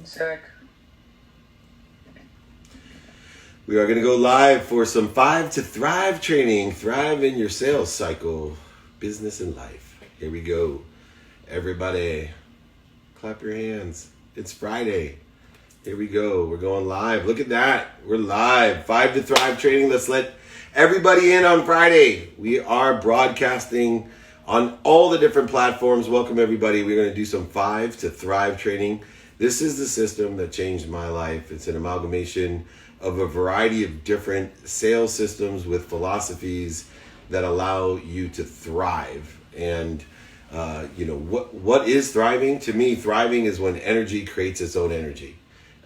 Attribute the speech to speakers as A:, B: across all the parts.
A: Zach.
B: We are going to go live for some 5 to Thrive training. Thrive in your sales cycle, business and life. Here we go. Everybody, clap your hands. It's Friday. Here we go. We're going live. Look at that. We're live. 5 to Thrive training. Let's let everybody in on Friday. We are broadcasting on all the different platforms. Welcome, everybody. We're going to do some 5 to Thrive training. This is the system that changed my life. It's an amalgamation of a variety of different sales systems with philosophies that allow you to thrive. And what is thriving? To me, thriving is when energy creates its own energy.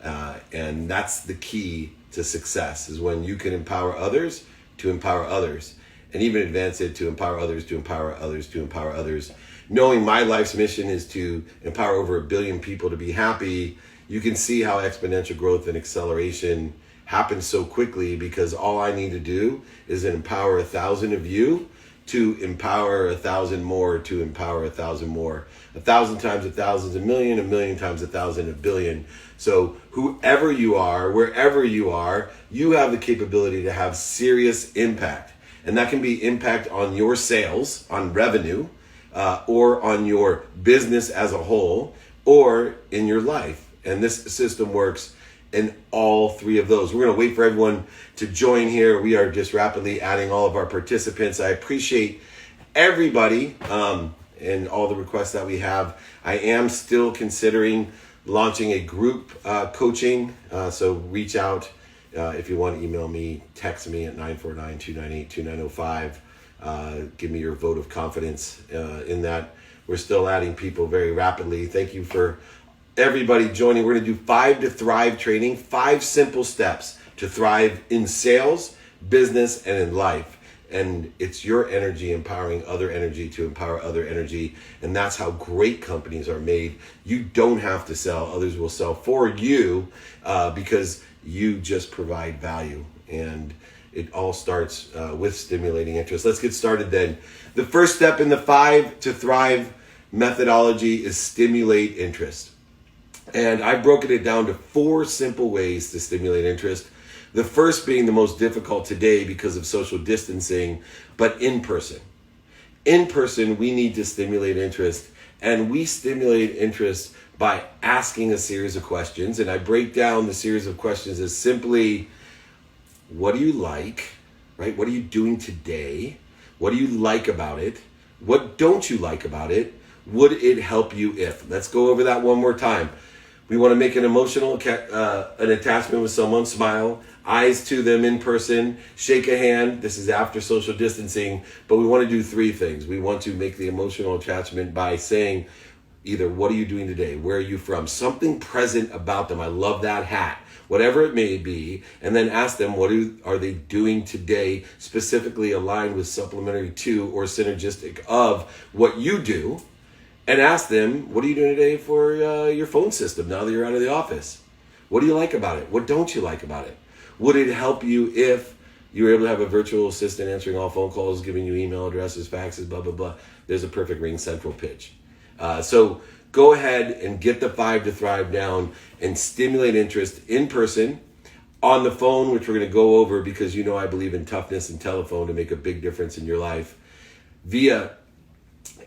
B: And that's the key to success, is when you can empower others to empower others, and even advance it to empower others, to empower others, to empower others. Knowing my life's mission is to empower over 1 billion people to be happy, you can see how exponential growth and acceleration happens so quickly, because all I need to do is empower 1,000 of you to empower 1,000 more, to empower 1,000 more. 1,000 times 1,000 is 1,000,000, 1,000,000 times 1,000, 1,000,000,000. So whoever you are, wherever you are, you have the capability to have serious impact. And that can be impact on your sales, on revenue, or on your business as a whole, or in your life. And this system works in all 3 of those. We're going to wait for everyone to join here. We are just rapidly adding all of our participants. I appreciate everybody and all the requests that we have. I am still considering launching a group coaching. So reach out if you want to email me, text me at 949-298-2905. Give me your vote of confidence in that. We're still adding people very rapidly. Thank you for everybody joining. We're going to do 5 to Thrive training, 5 simple steps to thrive in sales, business, and in life. And it's your energy empowering other energy to empower other energy. And that's how great companies are made. You don't have to sell. Others will sell for you because you just provide value. And it all starts with stimulating interest. Let's get started then. The first step in the 5 to Thrive methodology is stimulate interest. And I've broken it down to 4 simple ways to stimulate interest. The first being the most difficult today because of social distancing, but in person. In person, we need to stimulate interest, and we stimulate interest by asking a series of questions. And I break down the series of questions as simply, what do you like, right? What are you doing today? What do you like about it? What don't you like about it? Would it help you if? Let's go over that one more time. We want to make an emotional an attachment with someone, smile, eyes to them in person, shake a hand. This is after social distancing, but we want to do 3 things. We want to make the emotional attachment by saying either, what are you doing today? Where are you from? Something present about them. I love that hat, whatever it may be. And then ask them, what are they doing today, specifically aligned with, supplementary to, or synergistic of what you do. And ask them, what are you doing today for your phone system now that you're out of the office? What do you like about it? What don't you like about it? Would it help you if you were able to have a virtual assistant answering all phone calls, giving you email addresses, faxes, blah, blah, blah? There's a perfect Ring Central pitch. So go ahead and get the 5 to Thrive down and stimulate interest in person, on the phone, which we're going to go over because you know I believe in toughness and telephone to make a big difference in your life, via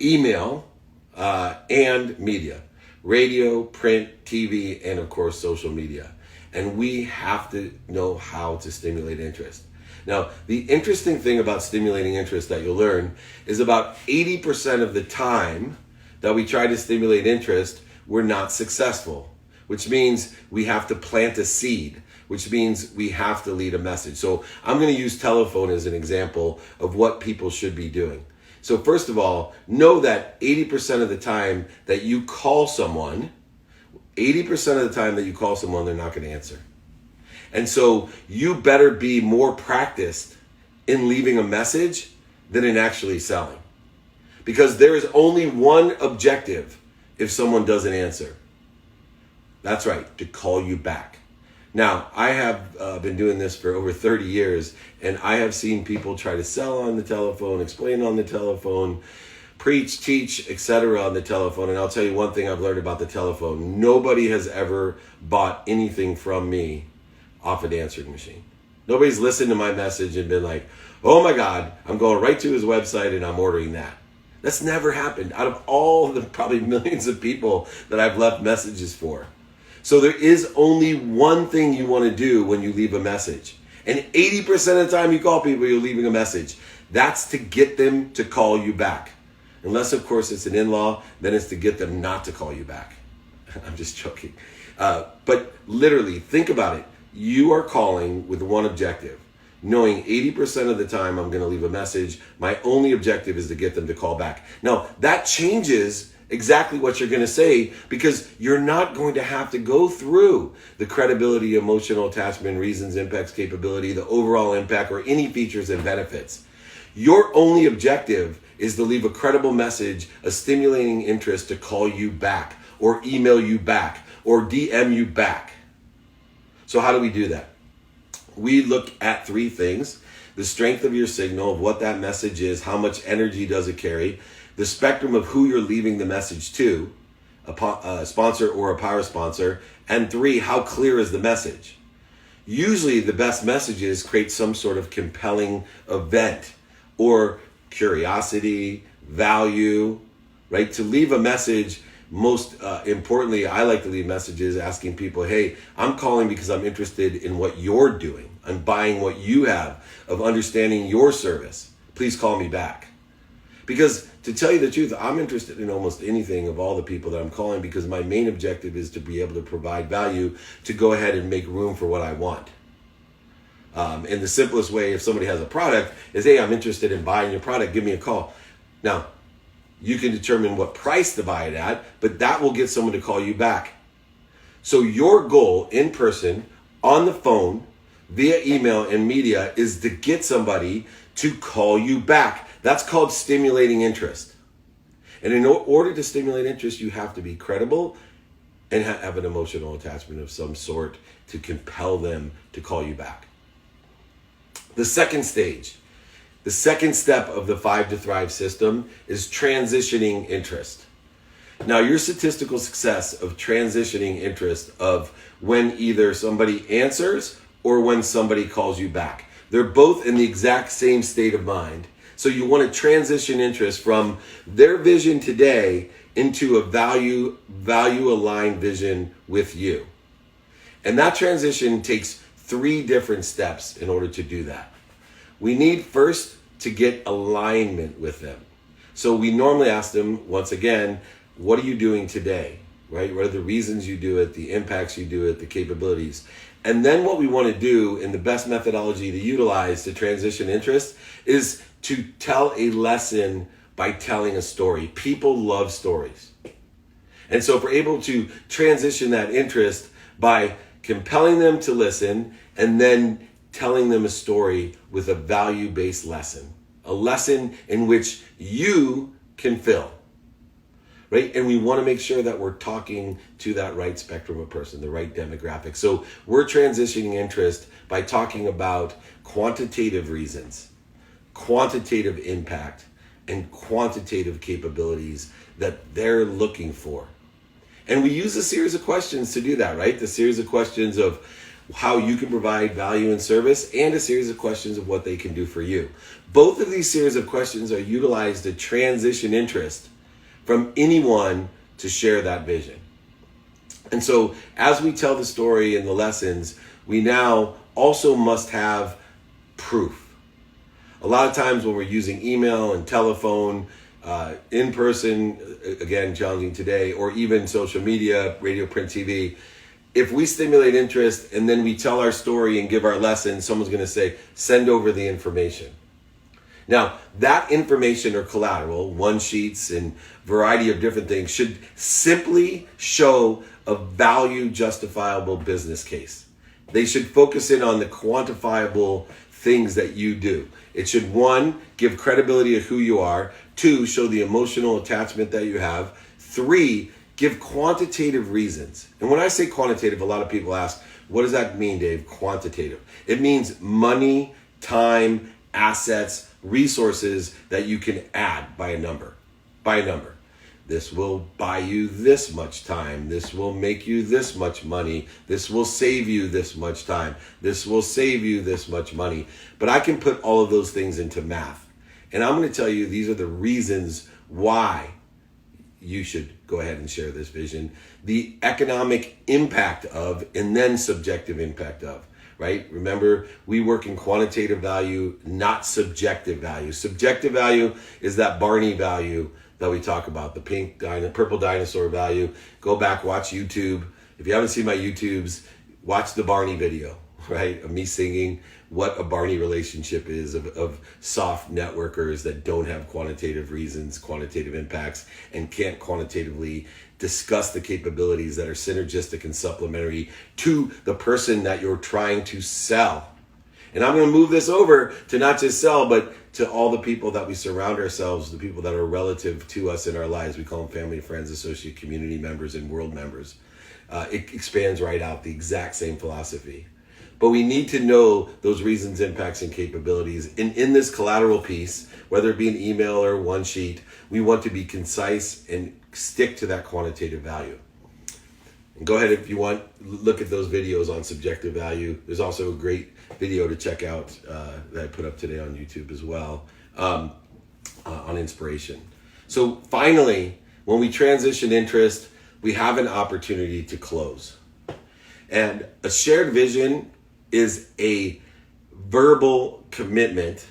B: email, and media, radio, print, TV, and of course, social media. And we have to know how to stimulate interest. Now, the interesting thing about stimulating interest that you'll learn is about 80% of the time that we try to stimulate interest, we're not successful, which means we have to plant a seed, which means we have to lead a message. So I'm going to use telephone as an example of what people should be doing. So first of all, know that 80% of the time that you call someone, 80% of the time that you call someone, they're not going to answer. And so you better be more practiced in leaving a message than in actually selling. Because there is only one objective if someone doesn't answer. That's right, to call you back. Now, I have been doing this for over 30 years, and I have seen people try to sell on the telephone, explain on the telephone, preach, teach, etc. on the telephone. And I'll tell you one thing I've learned about the telephone. Nobody has ever bought anything from me off an answering machine. Nobody's listened to my message and been like, oh my God, I'm going right to his website and I'm ordering that. That's never happened out of all the probably millions of people that I've left messages for. So there is only one thing you want to do when you leave a message. And 80% of the time you call people, you're leaving a message. That's to get them to call you back. Unless, of course, it's an in-law, then it's to get them not to call you back. I'm just joking. But literally, think about it. You are calling with one objective. Knowing 80% of the time I'm going to leave a message, my only objective is to get them to call back. Now, that changes exactly what you're going to say because you're not going to have to go through the credibility, emotional attachment, reasons, impacts, capability, the overall impact, or any features and benefits. Your only objective is to leave a credible message, a stimulating interest to call you back or email you back or DM you back. So how do we do that? We look at three things: the strength of your signal, of what that message is, how much energy does it carry, the spectrum of who you're leaving the message to, a sponsor or a power sponsor, and three, how clear is the message? Usually the best messages create some sort of compelling event or curiosity, value, right? To leave a message, most importantly, I like to leave messages asking people, hey, I'm calling because I'm interested in what you're doing. I'm buying what you have of understanding your service. Please call me back. Because to tell you the truth, I'm interested in almost anything of all the people that I'm calling because my main objective is to be able to provide value to go ahead and make room for what I want. And the simplest way, if somebody has a product, is, hey, I'm interested in buying your product, give me a call. Now, you can determine what price to buy it at, but that will get someone to call you back. So your goal in person, on the phone, via email and media is to get somebody to call you back. That's called stimulating interest. And in order to stimulate interest, you have to be credible and have an emotional attachment of some sort to compel them to call you back. The second stage, the second step of the 5 to Thrive system is transitioning interest. Now, your statistical success of transitioning interest of when either somebody answers or when somebody calls you back. They're both in the exact same state of mind. So you want to transition interest from their vision today into a value aligned vision with you. And that transition takes 3 different steps in order to do that. We need first to get alignment with them. So we normally ask them, once again, what are you doing today, right? What are the reasons you do it, the impacts you do it, the capabilities? And then what we want to do, in the best methodology to utilize to transition interest, is to tell a lesson by telling a story. People love stories. And so if we're able to transition that interest by compelling them to listen and then telling them a story with a value-based lesson, a lesson in which you can fill, right? And we want to make sure that we're talking to that right spectrum of person, the right demographic. So we're transitioning interest by talking about quantitative reasons, quantitative impact, and quantitative capabilities that they're looking for. And we use a series of questions to do that, right? The series of questions of how you can provide value and service, and a series of questions of what they can do for you. Both of these series of questions are utilized to transition interest from anyone to share that vision. And so as we tell the story and the lessons, we now also must have proof. A lot of times when we're using email and telephone, in person, again, challenging today, or even social media, radio, print, TV, if we stimulate interest and then we tell our story and give our lesson, someone's going to say, send over the information. Now, that information or collateral, one sheets and variety of different things, should simply show a value justifiable business case. They should focus in on the quantifiable things that you do. It should, 1, give credibility of who you are. 2, show the emotional attachment that you have. 3, give quantitative reasons. And when I say quantitative, a lot of people ask, what does that mean, Dave? Quantitative. It means money, time, assets, resources that you can add by a number. by a number. This will buy you this much time. This will make you this much money. This will save you this much time. This will save you this much money. But I can put all of those things into math. And I'm going to tell you these are the reasons why you should go ahead and share this vision. The economic impact of, and then subjective impact of, right? Remember, we work in quantitative value, not subjective value. Subjective value is that Barney value that we talk about, the purple dinosaur value. Go back, watch YouTube. If you haven't seen my YouTubes, watch the Barney video, right? Of me singing what a Barney relationship is of soft networkers that don't have quantitative reasons, quantitative impacts, and can't quantitatively discuss the capabilities that are synergistic and supplementary to the person that you're trying to sell. And I'm going to move this over to not just sell, but to all the people that we surround ourselves, the people that are relative to us in our lives. We call them family, friends, associate, community members, and world members. It expands right out, the exact same philosophy. But we need to know those reasons, impacts, and capabilities. And in this collateral piece, whether it be an email or one sheet, we want to be concise and stick to that quantitative value. And go ahead, if you want, look at those videos on subjective value. There's also a great video to check out that I put up today on YouTube as well on inspiration. So finally, when we transition interest, we have an opportunity to close. And a shared vision is a verbal commitment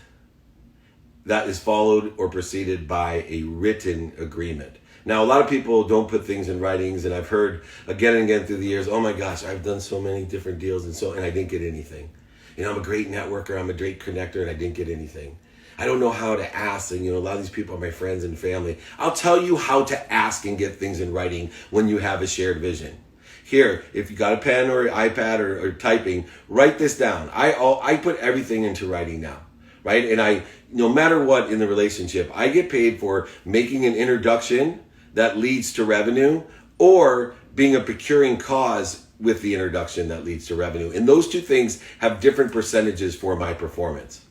B: that is followed or preceded by a written agreement. Now, a lot of people don't put things in writings, and I've heard again and again through the years, oh my gosh, I've done so many different deals and I didn't get anything. You know, I'm a great networker, I'm a great connector, and I didn't get anything. I don't know how to ask, and a lot of these people are my friends and family. I'll tell you how to ask and get things in writing when you have a shared vision. Here, if you got a pen or iPad or typing, write this down. I put everything into writing now, right? And no matter what in the relationship, I get paid for making an introduction that leads to revenue, or being a procuring cause with the introduction that leads to revenue. And those two things have different percentages for my performance.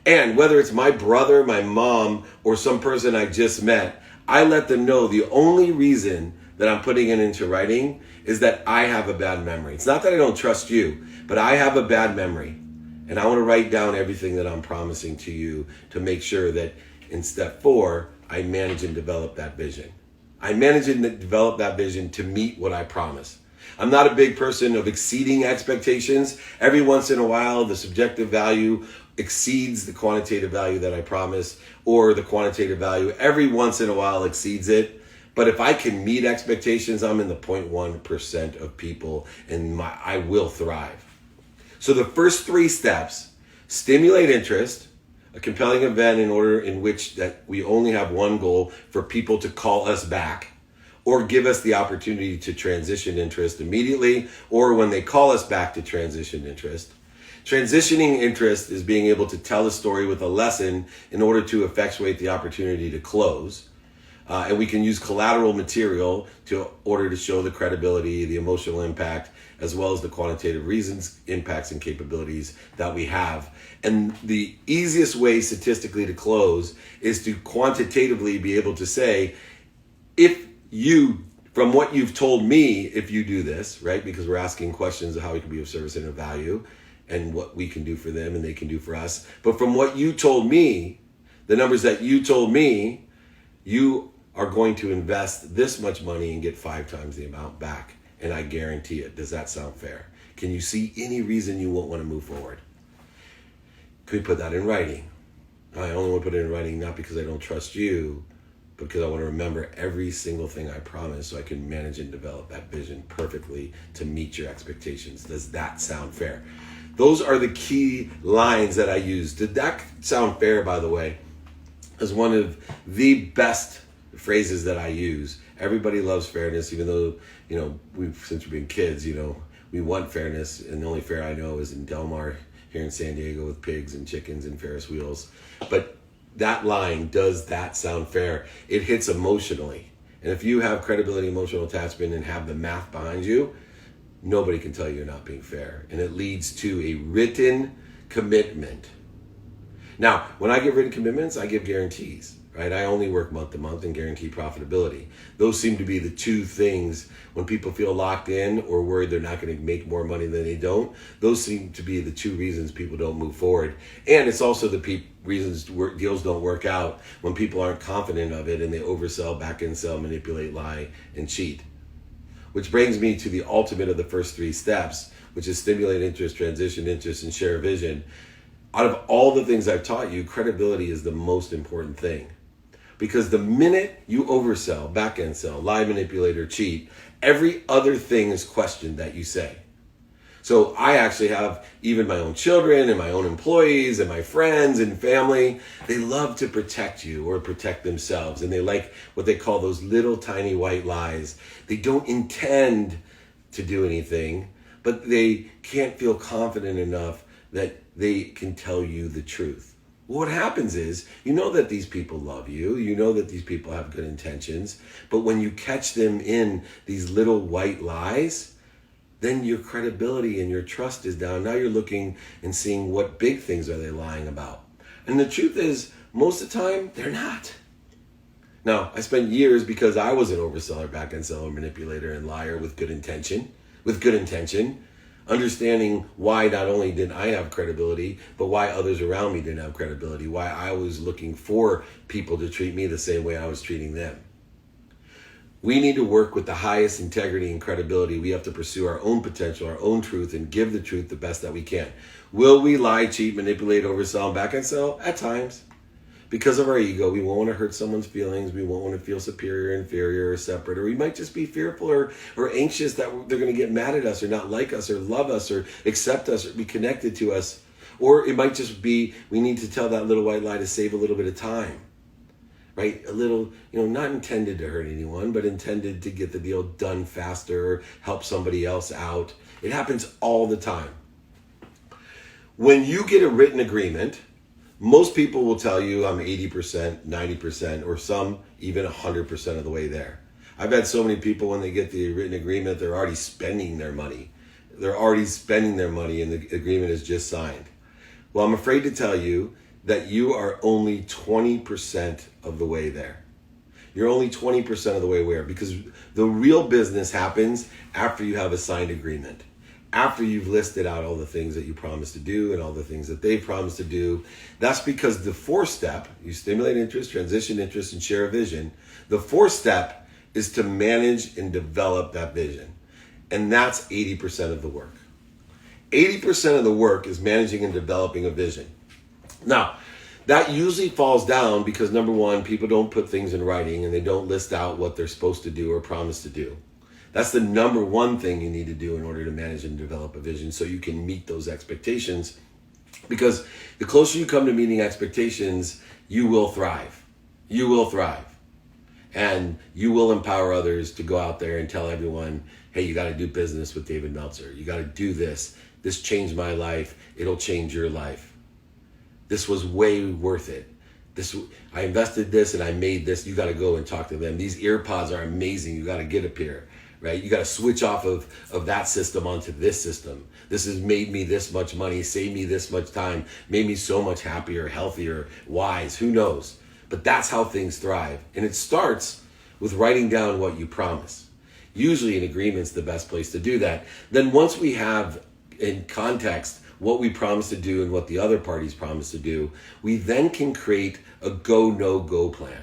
B: And whether it's my brother, my mom, or some person I just met, I let them know the only reason that I'm putting it into writing is that I have a bad memory. It's not that I don't trust you, but I have a bad memory. And I want to write down everything that I'm promising to you to make sure that in step 4, I manage and develop that vision. I manage and develop that vision to meet what I promise. I'm not a big person of exceeding expectations. Every once in a while, the subjective value exceeds the quantitative value that I promise, or the quantitative value every once in a while exceeds it. But if I can meet expectations, I'm in the 0.1% of people, and I will thrive. So the first 3 steps: stimulate interest, a compelling event in which that we only have one goal, for people to call us back or give us the opportunity to transition interest immediately, or when they call us back to transition interest. Transitioning interest is being able to tell a story with a lesson in order to effectuate the opportunity to close. And we can use collateral material to order to show the credibility, the emotional impact, as well as the quantitative reasons, impacts, and capabilities that we have. And the easiest way statistically to close is to quantitatively be able to say, if you, from what you've told me, if you do this, right? Because we're asking questions of how we can be of service and of value, and what we can do for them and they can do for us. But from what you told me, the numbers that you told me, you are going to invest this much money and get 5 times the amount back. And I guarantee it. Does that sound fair? Can you see any reason you won't want to move forward? Could we put that in writing? I only want to put it in writing not because I don't trust you, but because I want to remember every single thing I promised, so I can manage and develop that vision perfectly to meet your expectations. Does that sound fair? Those are the key lines that I use. Did that sound fair, by the way? Is one of the best phrases that I use. Everybody loves fairness, even though, since we've been kids, we want fairness. And the only fair I know is in Del Mar here in San Diego with pigs and chickens and Ferris wheels. But that line, does that sound fair? It hits emotionally. And if you have credibility, emotional attachment, and have the math behind you, nobody can tell you you're not being fair. And it leads to a written commitment. Now, when I give written commitments, I give guarantees. right? I only work month to month and guarantee profitability. Those seem to be the two things when people feel locked in or worried they're not going to make more money than they don't. Those seem to be the two reasons people don't move forward. And it's also the reasons deals don't work out when people aren't confident of it and they oversell, back end sell, manipulate, lie, and cheat. Which brings me to the ultimate of the first three steps, which is stimulate interest, transition interest, and share a vision. Out of all the things I've taught you, credibility is the most important thing. Because the minute you oversell, back end sell, lie, manipulate, or cheat, every other thing is questioned that you say. So I actually have even my own children and my own employees and my friends and family. They love to protect you or protect themselves. And they like what they call those little tiny white lies. They don't intend to do anything, but they can't feel confident enough that they can tell you the truth. What happens is, you know that these people love you, you know that these people have good intentions, but when you catch them in these little white lies, then your credibility and your trust is down. Now you're looking and seeing what big things are they lying about. And the truth is, most of the time, they're not. Now, I spent years because I was an overseller, back-end seller, manipulator, and liar with good intention, understanding why not only didn't I have credibility, but why others around me didn't have credibility, why I was looking for people to treat me the same way I was treating them. We need to work with the highest integrity and credibility. We have to pursue our own potential, our own truth, and give the truth the best that we can. Will we lie, cheat, manipulate, oversell, and back and sell? At times. Because of our ego, we won't want to hurt someone's feelings. We won't want to feel superior, inferior, or separate. Or we might just be fearful or anxious that they're going to get mad at us or not like us or love us or accept us or be connected to us. Or it might just be we need to tell that little white lie to save a little bit of time. Right? A little, not intended to hurt anyone, but intended to get the deal done faster or help somebody else out. It happens all the time. When you get a written agreement, most people will tell you I'm 80%, 90%, or some even 100% of the way there. I've had so many people when they get the written agreement, they're already spending their money. They're already spending their money and the agreement is just signed. Well, I'm afraid to tell you that you are only 20% of the way there. You're only 20% of the way there because the real business happens after you have a signed agreement. After you've listed out all the things that you promised to do and all the things that they promised to do. That's because the fourth step, you stimulate interest, transition interest, and share a vision. The fourth step is to manage and develop that vision. And that's 80% of the work. 80% of the work is managing and developing a vision. Now, that usually falls down because number one, people don't put things in writing and they don't list out what they're supposed to do or promise to do. That's the number one thing you need to do in order to manage and develop a vision so you can meet those expectations. Because the closer you come to meeting expectations, you will thrive. You will thrive. And you will empower others to go out there and tell everyone, hey, you got to do business with David Meltzer. You got to do this. This changed my life. It'll change your life. This was way worth it. I invested this and I made this. You got to go and talk to them. These ear pods are amazing. You got to get a pair, right? You got to switch off of that system onto this system. This has made me this much money, saved me this much time, made me so much happier, healthier, wise. Who knows? But that's how things thrive. And it starts with writing down what you promise. Usually an agreement's the best place to do that. Then once we have in context what we promise to do and what the other parties promise to do, we then can create a go, no go plan,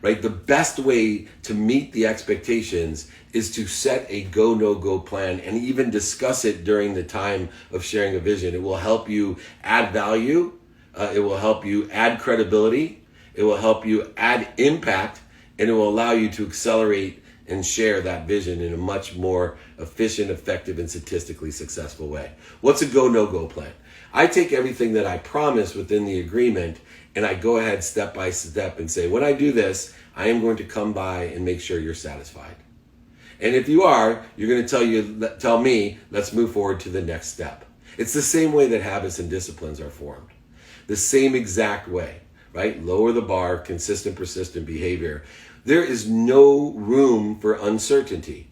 B: right? The best way to meet the expectations is to set a go, no go plan and even discuss it during the time of sharing a vision. It will help you add value. It will help you add credibility. It will help you add impact, and it will allow you to accelerate and share that vision in a much more efficient, effective, and statistically successful way. What's a go, no go plan? I take everything that I promise within the agreement and I go ahead step by step and say, when I do this, I am going to come by and make sure you're satisfied. And if you are, you're going to tell me, let's move forward to the next step. It's the same way that habits and disciplines are formed. The same exact way, right? Lower the bar, consistent, persistent behavior. There is no room for uncertainty.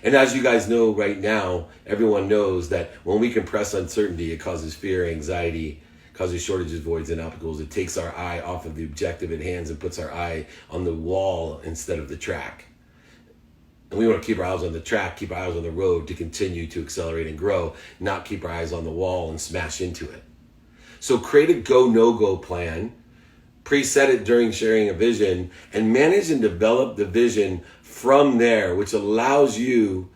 B: And as you guys know right now, everyone knows that when we compress uncertainty, it causes fear, anxiety, causes shortages, voids, and obstacles. It takes our eye off of the objective at hand and puts our eye on the wall instead of the track. And we want to keep our eyes on the track, keep our eyes on the road to continue to accelerate and grow, not keep our eyes on the wall and smash into it. So create a go, no-go plan, preset it during sharing a vision, and manage and develop the vision from there, which allows you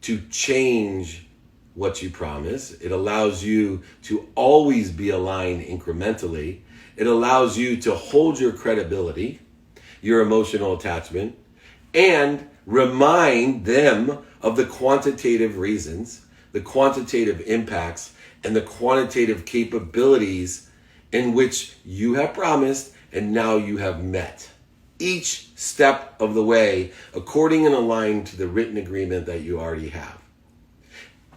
B: to change what you promise. It allows you to always be aligned incrementally. It allows you to hold your credibility, your emotional attachment, and remind them of the quantitative reasons, the quantitative impacts, and the quantitative capabilities in which you have promised and now you have met. Each step of the way, according and aligned to the written agreement that you already have.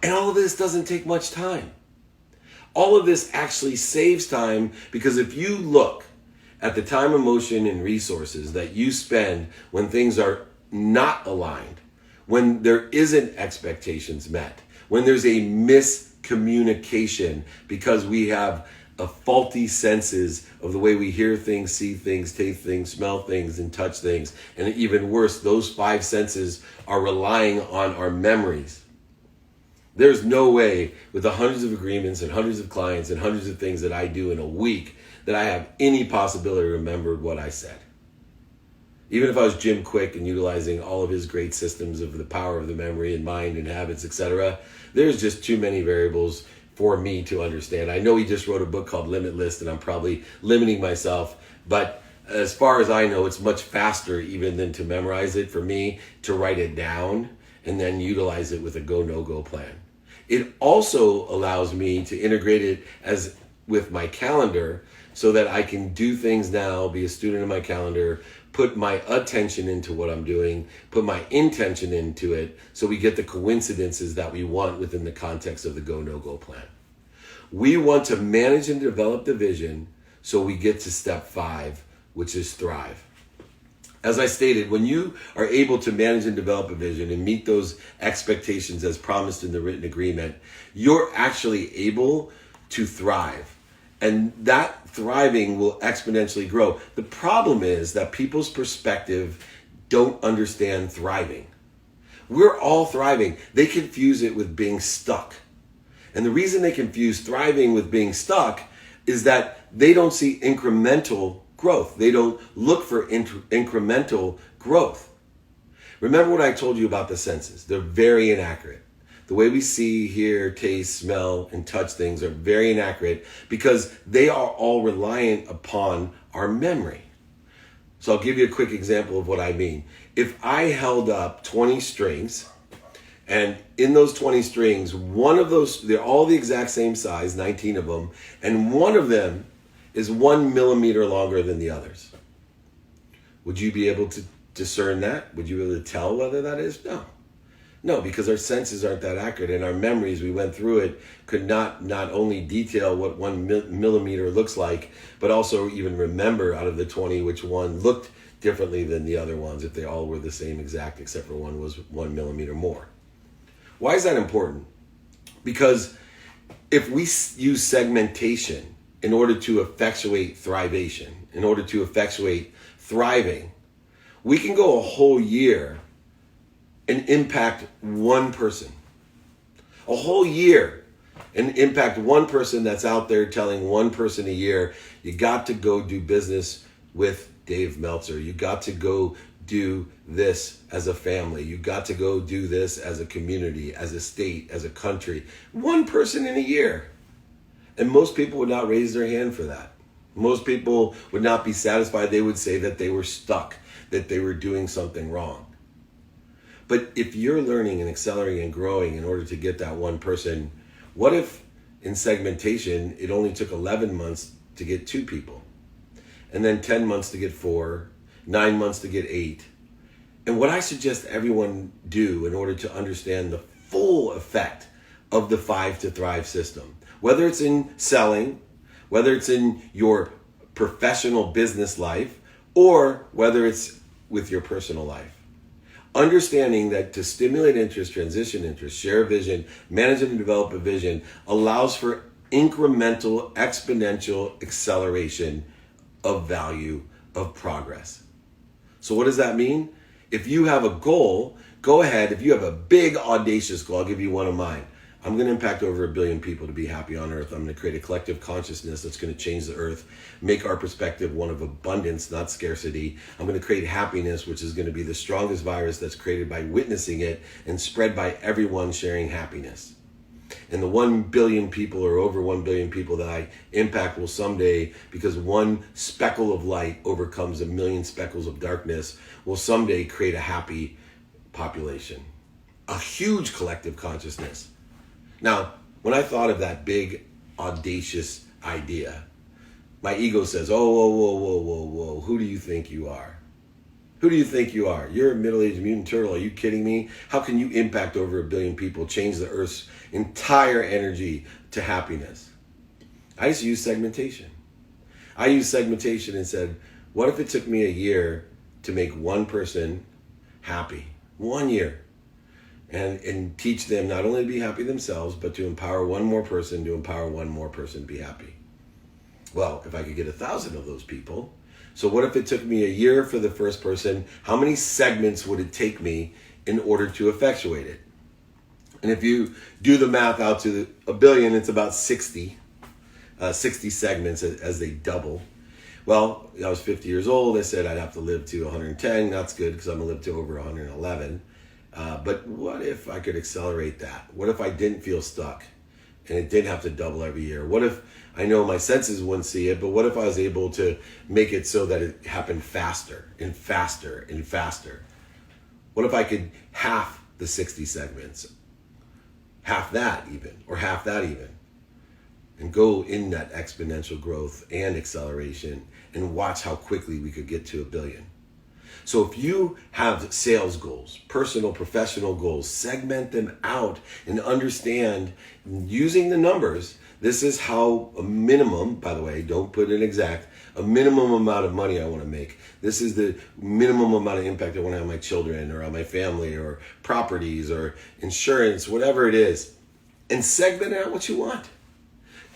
B: And all of this doesn't take much time. All of this actually saves time, because if you look at the time, emotion, and resources that you spend when things are not aligned, when there isn't expectations met, when there's a miscommunication because we have a faulty senses of the way we hear things, see things, taste things, smell things, and touch things. And even worse, those 5 senses are relying on our memories. There's no way, with the hundreds of agreements and hundreds of clients and hundreds of things that I do in a week, that I have any possibility to remember what I said. Even if I was Jim Quick and utilizing all of his great systems of the power of the memory and mind and habits, etc., there's just too many variables for me to understand. I know he just wrote a book called Limitless, and I'm probably limiting myself, but as far as I know, it's much faster even than to memorize it for me, to write it down and then utilize it with a go, no-go plan. It also allows me to integrate it as with my calendar so that I can do things now, be a student of my calendar, put my attention into what I'm doing, put my intention into it, so we get the coincidences that we want within the context of the go, no-go plan. We want to manage and develop the vision so we get to step 5, which is thrive. As I stated, when you are able to manage and develop a vision and meet those expectations as promised in the written agreement, you're actually able to thrive. And that thriving will exponentially grow. The problem is that people's perspective don't understand thriving. We're all thriving. They confuse it with being stuck. And the reason they confuse thriving with being stuck is that they don't see incremental growth. They don't look for incremental growth. Remember what I told you about the senses. They're very inaccurate. The way we see, hear, taste, smell, and touch things are very inaccurate because they are all reliant upon our memory. So I'll give you a quick example of what I mean. If I held up 20 strings, and in those 20 strings, one of those, they're all the exact same size, 19 of them, and one of them is 1 millimeter longer than the others. Would you be able to discern that? Would you be able to tell whether that is? No, because our senses aren't that accurate, and our memories, we went through it, could not only detail what 1 millimeter looks like, but also even remember out of the 20 which one looked differently than the other ones, if they all were the same exact, except for one was 1 millimeter more. Why is that important? Because if we use segmentation in order to effectuate thrivation, in order to effectuate thriving, we can go a whole year and impact one person. A whole year and impact one person that's out there telling one person a year, you got to go do business with Dave Meltzer. You got to go do this as a family. You got to go do this as a community, as a state, as a country. One person in a year. And most people would not raise their hand for that. Most people would not be satisfied. They would say that they were stuck, that they were doing something wrong. But if you're learning and accelerating and growing in order to get that one person, what if in segmentation, it only took 11 months to get 2 people, and then 10 months to get 4, 9 months to get 8? And what I suggest everyone do in order to understand the full effect of the 5 to Thrive system, whether it's in selling, whether it's in your professional business life, or whether it's with your personal life. Understanding that to stimulate interest, transition interest, share a vision, manage and develop a vision allows for incremental, exponential acceleration of value, of progress. So what does that mean? If you have a goal, go ahead. If you have a big, audacious goal, I'll give you one of mine. I'm going to impact over 1 billion people to be happy on earth. I'm going to create a collective consciousness that's going to change the earth, make our perspective one of abundance, not scarcity. I'm going to create happiness, which is going to be the strongest virus that's created by witnessing it and spread by everyone sharing happiness. And the 1 billion people or over 1 billion people that I impact will someday, because one speckle of light overcomes 1 million speckles of darkness, will someday create a happy population, a huge collective consciousness. Now, when I thought of that big, audacious idea, my ego says, oh, whoa, who do you think you are? Who do you think you are? You're a middle-aged mutant turtle. Are you kidding me? How can you impact over 1 billion people, change the Earth's entire energy to happiness? I just used segmentation. I used segmentation and said, what if it took me a year to make one person happy? 1 year. And teach them not only to be happy themselves, but to empower one more person to empower one more person to be happy. Well, if I could get 1,000 of those people, so what if it took me a year for the first person? How many segments would it take me in order to effectuate it? And if you do the math out to 1 billion, it's about 60 segments as they double. Well, I was 50 years old. I said I'd have to live to 110. That's good because I'm going to live to over 111. But what if I could accelerate that? What if I didn't feel stuck and it didn't have to double every year? What if, I know my senses wouldn't see it, but what if I was able to make it so that it happened faster and faster and faster? What if I could half the 60 segments, half that even, or half that even, and go in that exponential growth and acceleration and watch how quickly we could get to 1 billion? So if you have sales goals, personal, professional goals, segment them out and understand using the numbers. This is how a minimum, by the way, don't put an exact, a minimum amount of money I want to make. This is the minimum amount of impact I want to have on my children or on my family or properties or insurance, whatever it is. And segment out what you want.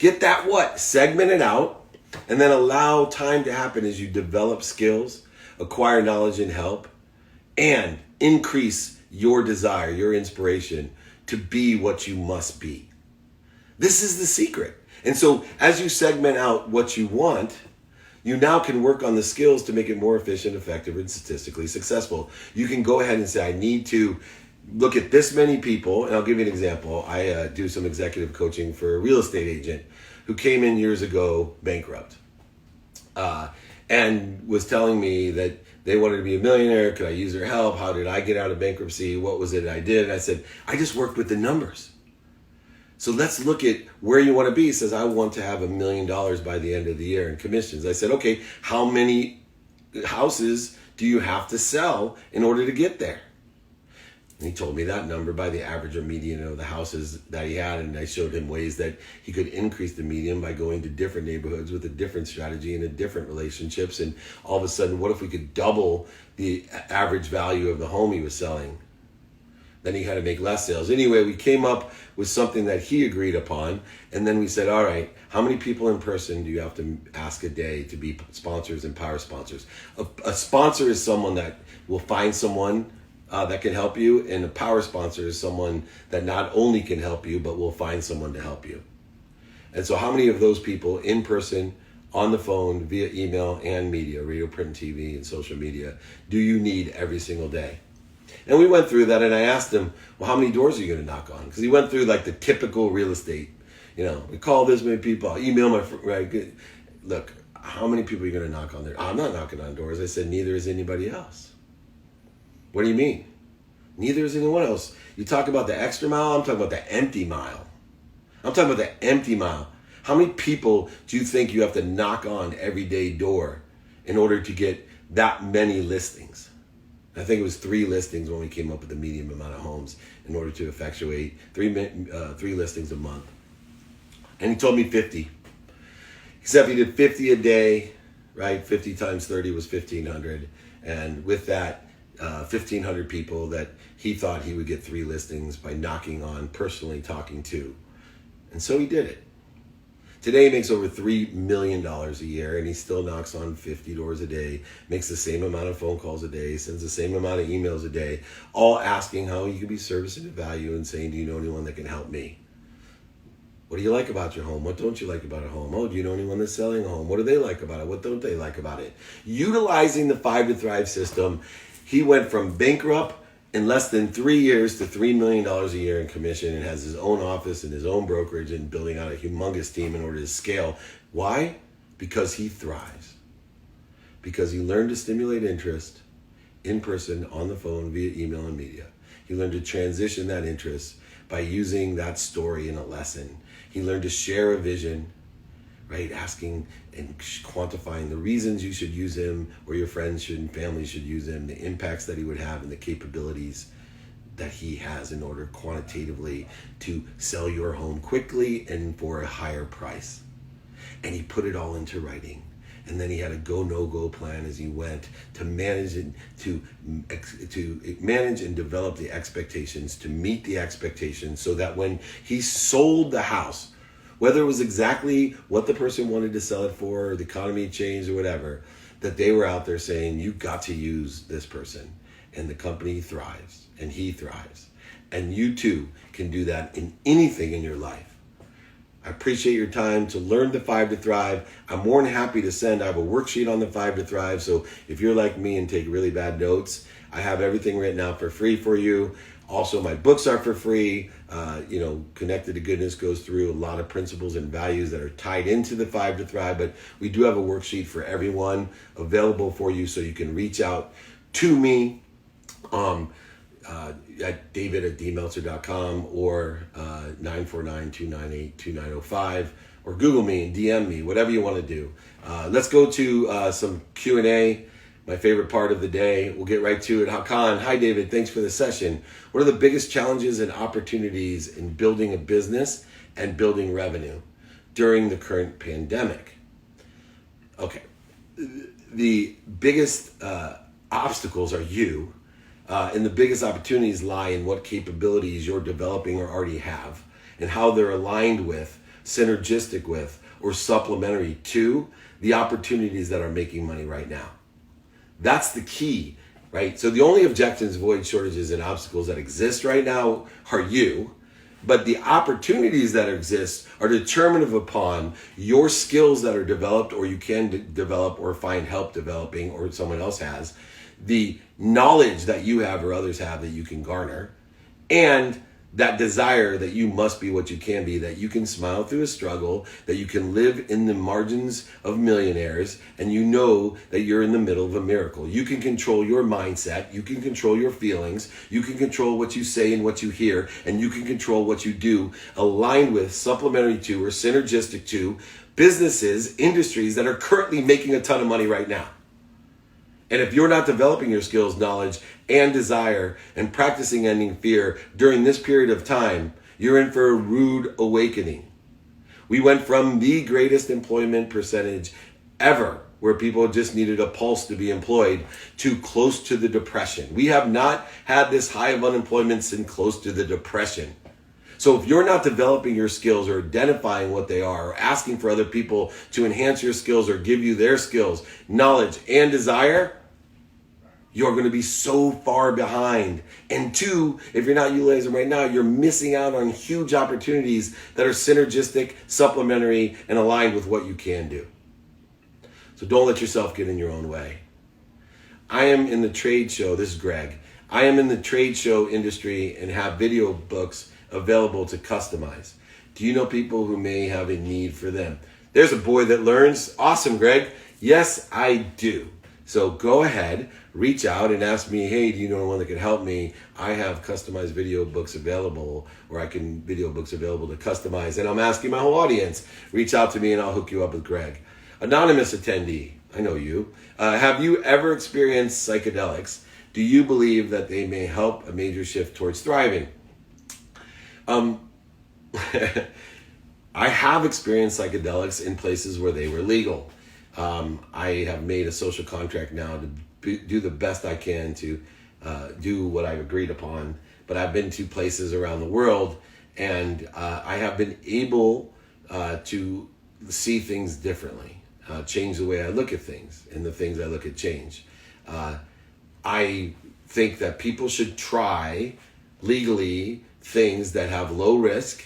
B: Get that what? Segment it out and then allow time to happen as you develop skills, acquire knowledge and help, and increase your desire, your inspiration to be what you must be. This is the secret. And so as you segment out what you want, you now can work on the skills to make it more efficient, effective, and statistically successful. You can go ahead and say, I need to look at this many people. And I'll give you an example. I do some executive coaching for a real estate agent who came in years ago bankrupt. And was telling me that they wanted to be a millionaire. Could I use their help? How did I get out of bankruptcy? What was it I did? And I said, I just worked with the numbers. So let's look at where you want to be. He says, I want to have $1 million by the end of the year in commissions. I said, okay, how many houses do you have to sell in order to get there? And he told me that number by the average or median of the houses that he had. And I showed him ways that he could increase the median by going to different neighborhoods with a different strategy and a different relationships. And all of a sudden, what if we could double the average value of the home he was selling? Then he had to make less sales. Anyway, we came up with something that he agreed upon. And then we said, all right, how many people in person do you have to ask a day to be sponsors and power sponsors? A sponsor is someone that will find someone that can help you, and a power sponsor is someone that not only can help you, but will find someone to help you. And so how many of those people in person, on the phone, via email and media, radio, print, TV, and social media, do you need every single day? And we went through that, and I asked him, well, how many doors are you going to knock on? Because he went through like the typical real estate, we call this many people, I email my friend, right? Look, how many people are you going to knock on there? I'm not knocking on doors. I said, neither is anybody else. What do you mean? Neither is anyone else. You talk about the extra mile, I'm talking about the empty mile. I'm talking about the empty mile. How many people do you think you have to knock on every day door in order to get that many listings? I think it was 3 listings when we came up with the medium amount of homes in order to effectuate 3 listings a month. And he told me 50. Except he did 50 a day, right? 50 times 30 was 1,500. And with that, 1,500 people that he thought he would get 3 listings by knocking on, personally talking to. And so he did it. Today he makes over $3 million a year, and he still knocks on 50 doors a day, makes the same amount of phone calls a day, sends the same amount of emails a day, all asking how he can be servicing of value and saying, do you know anyone that can help me? What do you like about your home? What don't you like about a home? Oh, do you know anyone that's selling a home? What do they like about it? What don't they like about it? Utilizing the 5 to Thrive system, he went from bankrupt in less than 3 years to $3 million a year in commission, and has his own office and his own brokerage and building out a humongous team in order to scale. Why? Because he thrives. Because he learned to stimulate interest in person, on the phone, via email and media. He learned to transition that interest by using that story in a lesson. He learned to share a vision, right? Asking and quantifying the reasons you should use him, or your friends should and family should use him, the impacts that he would have, and the capabilities that he has in order quantitatively to sell your home quickly and for a higher price. And he put it all into writing. And then he had a go no go plan as he went to manage and to manage and develop the expectations, to meet the expectations, so that when he sold the house, whether it was exactly what the person wanted to sell it for, or the economy changed or whatever, that they were out there saying, you got to use this person, and the company thrives and he thrives. And you too can do that in anything in your life. I appreciate your time to learn the 5 to Thrive. I'm more than happy to send. I have a worksheet on the 5 to Thrive. So if you're like me and take really bad notes, I have everything written out for free for you. Also, my books are for free. Connected to Goodness goes through a lot of principles and values that are tied into the 5 to Thrive. But we do have a worksheet for everyone available for you, so you can reach out to me at david@dmeltzer.com or 949-298-2905, or Google me and DM me, whatever you want to do. Let's go to some Q&A, my favorite part of the day. We'll get right to it. Hakan, hi David, thanks for the session. What are the biggest challenges and opportunities in building a business and building revenue during the current pandemic? Okay, the biggest obstacles are you. And the biggest opportunities lie in what capabilities you're developing or already have, and how they're aligned with, synergistic with, or supplementary to the opportunities that are making money right now. That's the key, right? So the only objections, voids, shortages, and obstacles that exist right now are you, but the opportunities that exist are determinative upon your skills that are developed, or you can develop or find help developing, or someone else has, the knowledge that you have or others have that you can garner, and that desire that you must be what you can be, that you can smile through a struggle, that you can live in the margins of millionaires, and you know that you're in the middle of a miracle. You can control your mindset, you can control your feelings, you can control what you say and what you hear, and you can control what you do, aligned with, supplementary to, or synergistic to businesses, industries that are currently making a ton of money right now. And if you're not developing your skills, knowledge, and desire, and practicing ending fear during this period of time, you're in for a rude awakening. We went from the greatest employment percentage ever, where people just needed a pulse to be employed, to close to the Depression. We have not had this high of unemployment since close to the Depression. So if you're not developing your skills, or identifying what they are, or asking for other people to enhance your skills or give you their skills, knowledge, and desire, you're going to be so far behind. And two, if you're not utilizing right now, you're missing out on huge opportunities that are synergistic, supplementary, and aligned with what you can do. So don't let yourself get in your own way. I am in the trade show. This is Greg. I am in the trade show industry and have video books available to customize. Do you know people who may have a need for them? There's a boy that learns. Awesome, Greg. Yes, I do. So go ahead, reach out and ask me, hey, do you know anyone that can help me? I have customized video books available, or video books available to customize. And I'm asking my whole audience, reach out to me and I'll hook you up with Greg. Anonymous attendee, I know you. Have you ever experienced psychedelics? Do you believe that they may help a major shift towards thriving? I have experienced psychedelics in places where they were legal. I have made a social contract now to do the best I can to do what I've agreed upon. But I've been to places around the world, and I have been able to see things differently, change the way I look at things, and the things I look at change. I think that people should try legally things that have low risk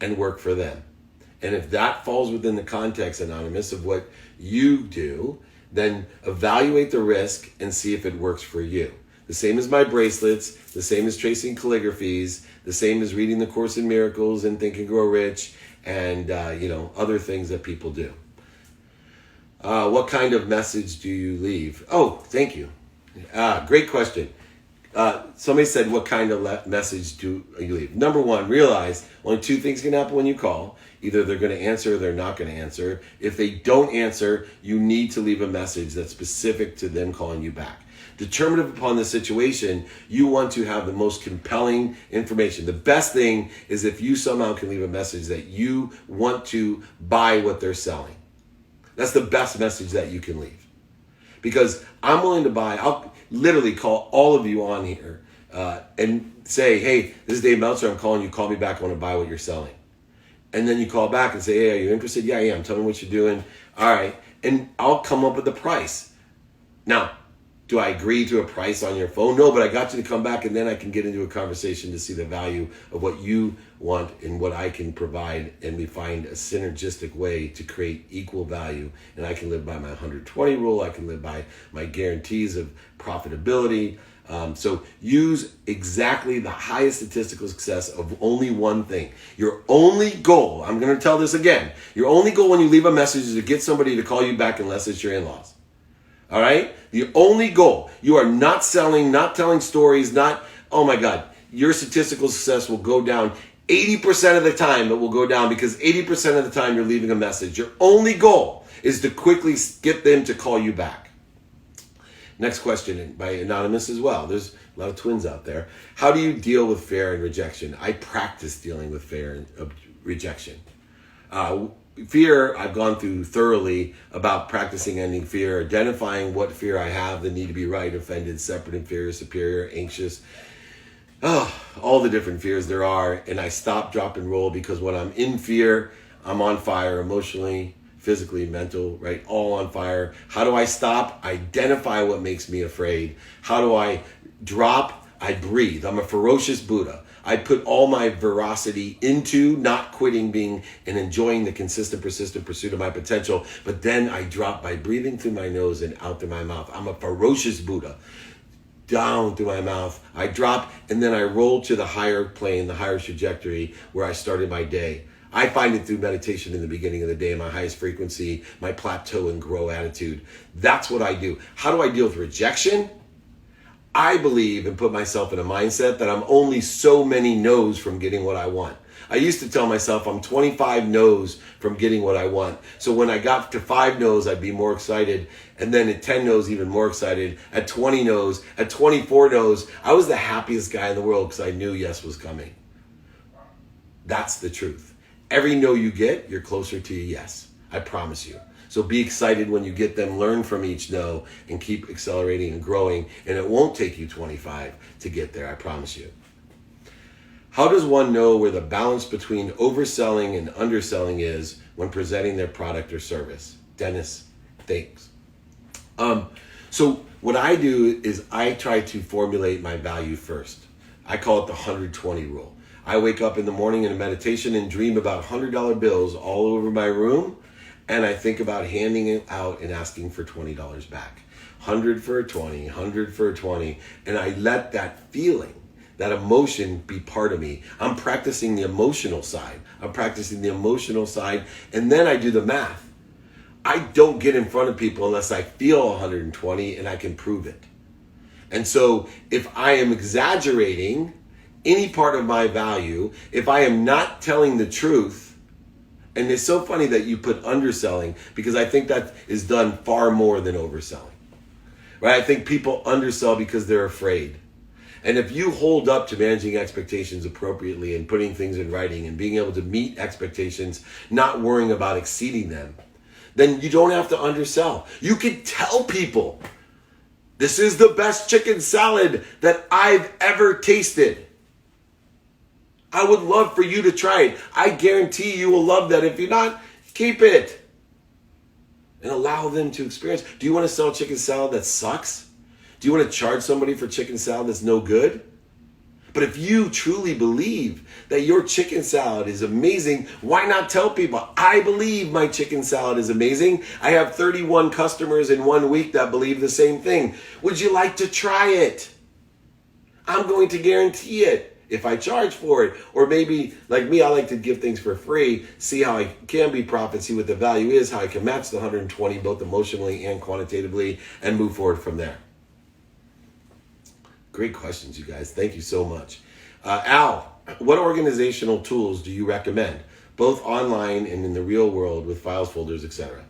B: and work for them. And if that falls within the context, Anonymous, of what you do, then evaluate the risk and see if it works for you. The same as my bracelets, the same as tracing calligraphies, the same as reading the Course in Miracles and Think and Grow Rich, and other things that people do. What kind of message do you leave? Oh, thank you. Great question. Somebody said, what kind of message do you leave? Number one, realize only two things can happen when you call. Either they're going to answer or they're not going to answer. If they don't answer, you need to leave a message that's specific to them calling you back. Determinative upon the situation, you want to have the most compelling information. The best thing is if you somehow can leave a message that you want to buy what they're selling. That's the best message that you can leave. Because I'm willing to buy, I'll literally call all of you on here and say, hey, this is Dave Meltzer, I'm calling you, call me back, I want to buy what you're selling. And then you call back and say, hey, are you interested? Yeah, I am. Tell me what you're doing. All right. And I'll come up with the price. Now, do I agree to a price on your phone? No, but I got you to come back, and then I can get into a conversation to see the value of what you want and what I can provide, and we find a synergistic way to create equal value. And I can live by my 120 rule. I can live by my guarantees of profitability. So use exactly the highest statistical success of only one thing. Your only goal, I'm going to tell this again, your only goal when you leave a message is to get somebody to call you back unless it's your in-laws. All right? The only goal. You are not selling, not telling stories, not, oh my God, your statistical success will go down 80% of the time. It will go down because 80% of the time you're leaving a message. Your only goal is to quickly get them to call you back. Next question by Anonymous as well. There's a lot of twins out there. How do you deal with fear and rejection? I practice dealing with fear and rejection. Fear, I've gone through thoroughly about practicing ending fear, identifying what fear I have, the need to be right, offended, separate, inferior, superior, anxious. All the different fears there are. And I stop, drop, and roll because when I'm in fear, I'm on fire emotionally, physically, mental, right? All on fire. How do I stop? Identify what makes me afraid. How do I drop? I breathe. I'm a ferocious Buddha. I put all my veracity into not quitting being and enjoying the consistent, persistent pursuit of my potential. But then I drop by breathing through my nose and out through my mouth. I'm a ferocious Buddha. Down through my mouth. I drop and then I roll to the higher plane, the higher trajectory where I started my day. I find it through meditation in the beginning of the day, my highest frequency, my plateau and grow attitude. That's what I do. How do I deal with rejection? I believe and put myself in a mindset that I'm only so many no's from getting what I want. I used to tell myself I'm 25 no's from getting what I want. So when I got to 5 no's, I'd be more excited. And then at 10 no's, even more excited. At 20 no's, at 24 no's, I was the happiest guy in the world because I knew yes was coming. That's the truth. Every no you get, you're closer to a yes. I promise you. So be excited when you get them, learn from each no, and keep accelerating and growing. And it won't take you 25 to get there, I promise you. How does one know where the balance between overselling and underselling is when presenting their product or service? Dennis, thanks. So what I do is I try to formulate my value first. I call it the 120 rule. I wake up in the morning in a meditation and dream about $100 bills all over my room. And I think about handing it out and asking for $20 back. 100 for a 20, 100 for a 20. And I let that feeling, that emotion be part of me. I'm practicing the emotional side. And then I do the math. I don't get in front of people unless I feel 120 and I can prove it. And so if I am exaggerating any part of my value, if I am not telling the truth, and it's so funny that you put underselling because I think that is done far more than overselling, right? I think people undersell because they're afraid. And if you hold up to managing expectations appropriately and putting things in writing and being able to meet expectations, not worrying about exceeding them, then you don't have to undersell. You can tell people, this is the best chicken salad that I've ever tasted. I would love for you to try it. I guarantee you will love that. If you're not, Keep it. And allow them to experience. Do you want to sell chicken salad that sucks? Do you want to charge somebody for chicken salad that's no good? But if you truly believe that your chicken salad is amazing, why not tell people, I believe my chicken salad is amazing. I have 31 customers in 1 week that believe the same thing. Would you like to try it? I'm going to guarantee it if I charge for it. Or maybe, like me, I like to give things for free, see how I can be profit, see what the value is, how I can match the 120, both emotionally and quantitatively, and move forward from there. Great questions, you guys. Thank you so much. Al, what organizational tools do you recommend, both online and in the real world with files, folders, etc.?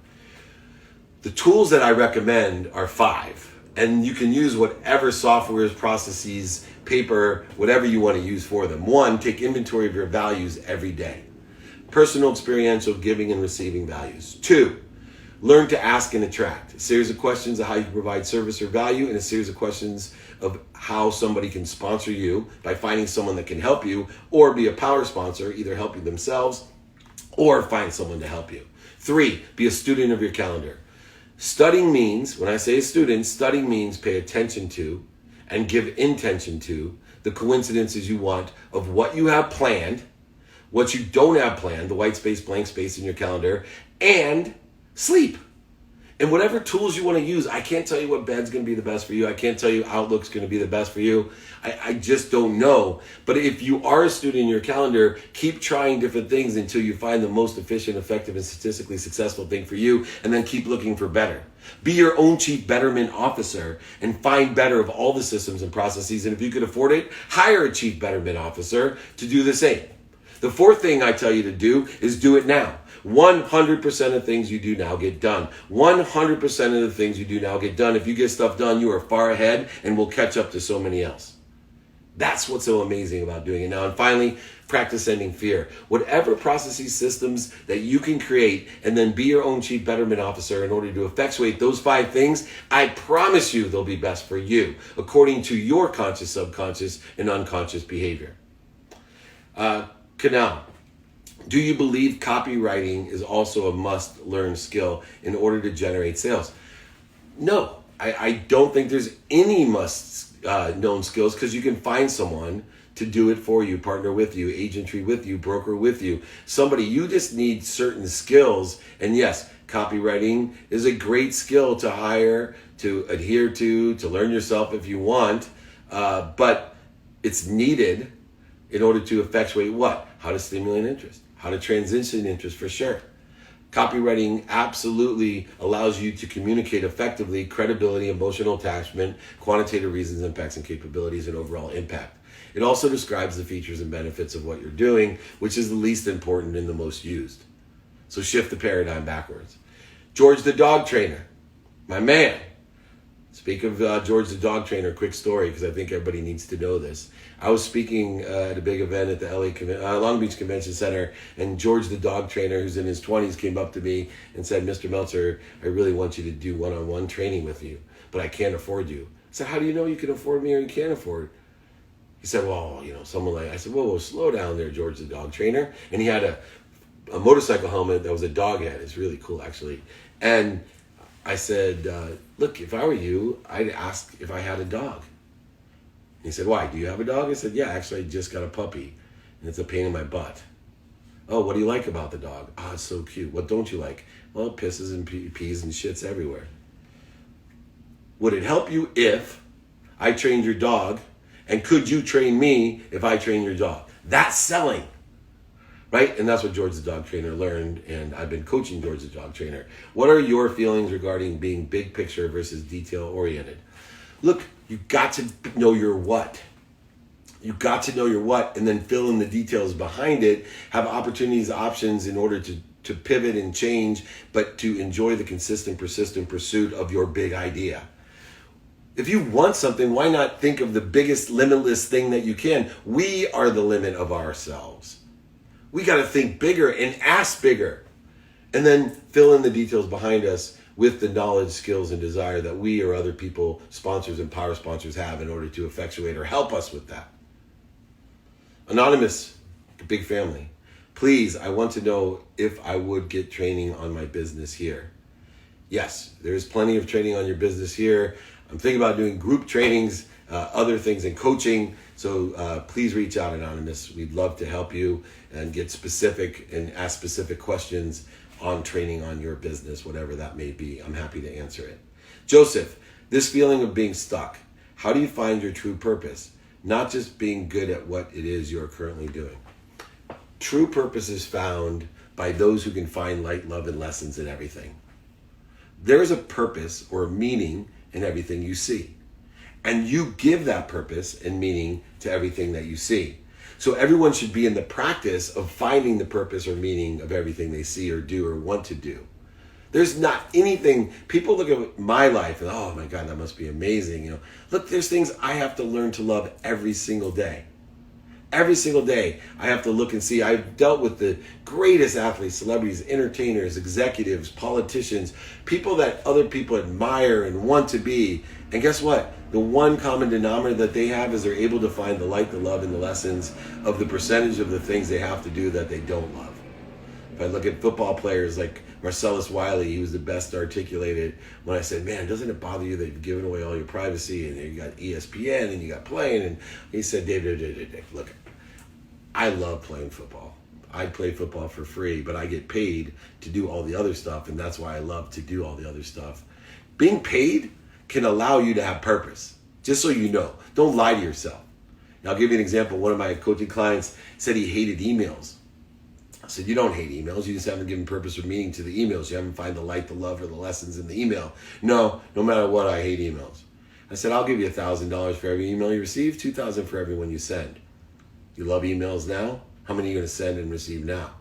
B: The tools that I recommend are 5. And you can use whatever softwares, processes, paper, whatever you want to use for them. 1, take inventory of your values every day. Personal, experiential, giving and receiving values. 2, learn to ask and attract. A series of questions of how you can provide service or value, and a series of questions of how somebody can sponsor you by finding someone that can help you, or be a power sponsor, either help you themselves or find someone to help you. 3, be a student of your calendar. Studying means, when I say student, studying means pay attention to and give intention to the coincidences you want of what you have planned, what you don't have planned, the white space, blank space in your calendar, and sleep. And whatever tools you want to use, I can't tell you what bed's going to be the best for you. I can't tell you Outlook's going to be the best for you. I just don't know. But if you are a student in your calendar, keep trying different things until you find the most efficient, effective, and statistically successful thing for you, and then keep looking for better. Be your own chief betterment officer and find better of all the systems and processes. And if you could afford it, hire a chief betterment officer to do the same. The 4th thing I tell you to do is do it now. 100% of things you do now get done. 100% of the things you do now get done. If you get stuff done, you are far ahead and will catch up to so many else. That's what's so amazing about doing it now. And finally, practice ending fear. Whatever processes, systems that you can create, and then be your own chief betterment officer in order to effectuate those 5 things, I promise you they'll be best for you, according to your conscious, subconscious, and unconscious behavior. Canal. Do you believe copywriting is also a must-learn skill in order to generate sales? No, I don't think there's any must-known skills, because you can find someone to do it for you, partner with you, agentry with you, broker with you. Somebody, you just need certain skills. And yes, copywriting is a great skill to hire, to adhere to learn yourself if you want. But it's needed in order to effectuate what? How to stimulate interest. How to transition interest, for sure. Copywriting absolutely allows you to communicate effectively, credibility, emotional attachment, quantitative reasons, impacts, and capabilities, and overall impact. It also describes the features and benefits of what you're doing, which is the least important and the most used. So shift the paradigm backwards. George the dog trainer, my man. Speak of George the dog trainer, quick story, because I think everybody needs to know this. I was speaking at a big event at the Long Beach Convention Center, and George the dog trainer, who's in his 20s, came up to me and said, Mr. Meltzer, I really want you to do one-on-one training with you, but I can't afford you. I said, how do you know you can afford me or you can't afford? He said, well, someone like, I said, whoa, slow down there, George the dog trainer. And he had a motorcycle helmet that was a dog head. It's really cool, actually. And I said, look, if I were you, I'd ask if I had a dog. He said, why? Do you have a dog? I said, yeah, actually, I just got a puppy, and it's a pain in my butt. Oh, what do you like about the dog? Oh, it's so cute. What don't you like? Well, it pisses and pees and shits everywhere. Would it help you if I trained your dog, and could you train me if I train your dog? That's selling, right? And that's what George the dog trainer learned, and I've been coaching George the dog trainer. What are your feelings regarding being big picture versus detail oriented? Look, you got to know your what. You got to know your what, and then fill in the details behind it. Have opportunities, options in order to pivot and change, but to enjoy the consistent, persistent pursuit of your big idea. If you want something, why not think of the biggest, limitless thing that you can? We are the limit of ourselves. We got to think bigger and ask bigger, and then fill in the details behind us with the knowledge, skills, and desire that we or other people, sponsors and power sponsors, have in order to effectuate or help us with that. Anonymous, big family. Please, I want to know if I would get training on my business here. Yes, there's plenty of training on your business here. I'm thinking about doing group trainings, other things in coaching. So please reach out, Anonymous. We'd love to help you and get specific and ask specific questions on training on your business, whatever that may be. I'm happy to answer it. Joseph, this feeling of being stuck, how do you find your true purpose? Not just being good at what it is you're currently doing. True purpose is found by those who can find light, love, and lessons in everything. There is a purpose or a meaning in everything you see. And you give that purpose and meaning to everything that you see. So everyone should be in the practice of finding the purpose or meaning of everything they see or do or want to do. There's not anything, people look at my life and, oh my God, that must be amazing. Look, there's things I have to learn to love every single day. Every single day, I have to look and see. I've dealt with the greatest athletes, celebrities, entertainers, executives, politicians, people that other people admire and want to be. And guess what? The one common denominator that they have is they're able to find the light, the love, and the lessons of the percentage of the things they have to do that they don't love. If I look at football players like Marcellus Wiley, he was the best articulated when I said, man, doesn't it bother you that you've given away all your privacy and you got ESPN and you got playing? And he said, Dave, look, I love playing football. I play football for free, but I get paid to do all the other stuff, and that's why I love to do all the other stuff. Being paid can allow you to have purpose, just so you know. Don't lie to yourself. Now, I'll give you an example. One of my coaching clients said he hated emails. I said, you don't hate emails. You just haven't given purpose or meaning to the emails. You haven't found the light, the love, or the lessons in the email. No matter what, I hate emails. I said, I'll give you $1,000 for every email you receive, $2,000 for every one you send. You love emails now? How many are you going to send and receive now?